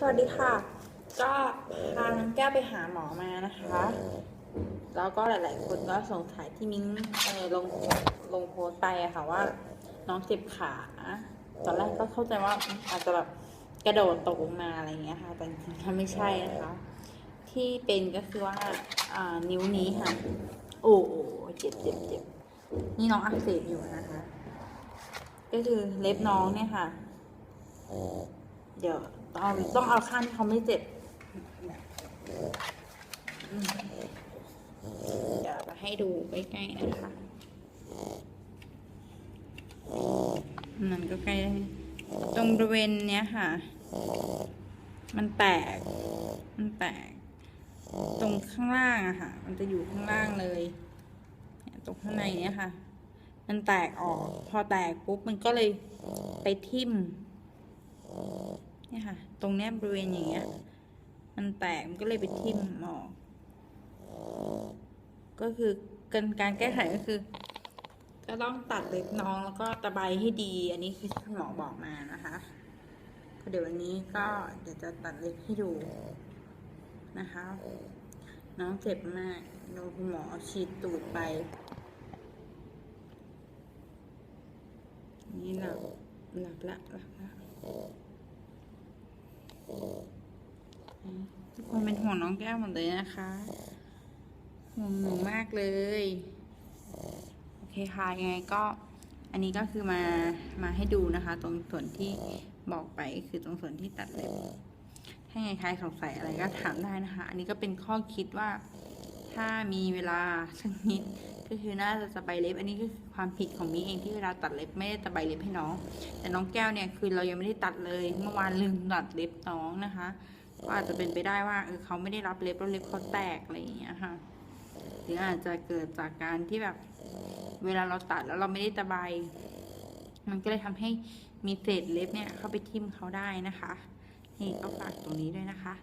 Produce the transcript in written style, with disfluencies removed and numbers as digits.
สวัสดีค่ะ ก็พาน้องแก้วไปหาหมอมานะคะ แล้วก็หลายๆคนก็สงสัยที่มิ้งลงโพสต์ไปอะค่ะว่าน้องเจ็บขาตอนแรกก็เข้าใจว่าอาจจะแบบกระโดดตกลงมาอะไรอย่างเงี้ยค่ะแต่จริงๆไม่ใช่นะคะ ที่เป็นก็คือว่านิ้วนี้ค่ะโอ้เจ็บนี่น้องอักเสบอยู่นะคะ ก็คือเล็บน้องเนี่ยค่ะเดี๋ยวต้องเอาข้างที่เขาไม่เจ็บเดี๋ยวมาให้ดูใกล้ๆนะคะมันก็ใกล้ตรงบริเวณเนี้ยค่ะมันแตกตรงข้างล่างอะค่ะมันจะอยู่ข้างล่างเลยตรงข้างในเนี้ยค่ะมันแตกออกพอแตกปุ๊บมันก็เลยไปทิ่มเนี่ยค่ะตรงเนี้ยบริเวณอย่างเงี้ยมันแตกมันก็เลยไปทิ่มออกก็คือการแก้ไขก็คือก็ต้องตัดเล็บน้องแล้วก็ตะไบให้ดีอันนี้คือที่หมอบอกมานะคะก็เดี๋ยววันนี้ก็เดี๋ยวจะตัดเล็บให้ดูนะคะน้องเจ็บมากโดนคุณหมอฉีดตูดไปนี่หลับละทุกคนเป็นห่วงน้องแก้วหมดเลยนะคะห่วงหนูมากเลยโอเคค่ะยังไงก็อันนี้ก็คือมาให้ดูนะคะตรงส่วนที่บอกไปคือตรงส่วนที่ตัดเล็บถ้าไงใครสงสัยอะไรก็ถามได้นะคะอันนี้ก็เป็นข้อคิดว่าถ้ามีเวลาสักนิดก็คือน่าจะตะไบเล็บอันนี้ก็คือความผิดของมิ้งเองที่เวลาตัดเล็บไม่ได้ตะไบเล็บให้น้องแต่น้องแก้วเนี่ยคือเรายังไม่ได้ตัดเลยเมื่อวานลืมตัดเล็บน้องนะคะก็อาจจะเป็นไปได้ว่าเขาไม่ได้รับเล็บแล้วเล็บเขาแตกอะไรอย่างเงี้ยค่ะหรืออาจจะเกิดจากการที่แบบเวลาเราตัดแล้วเราไม่ได้ตะไบมันก็เลยทำให้มีเศษเล็บเนี่ยเข้าไปทิ่มเขาได้นะคะนี่ก็ฝากตรงนี้ด้วยนะคะ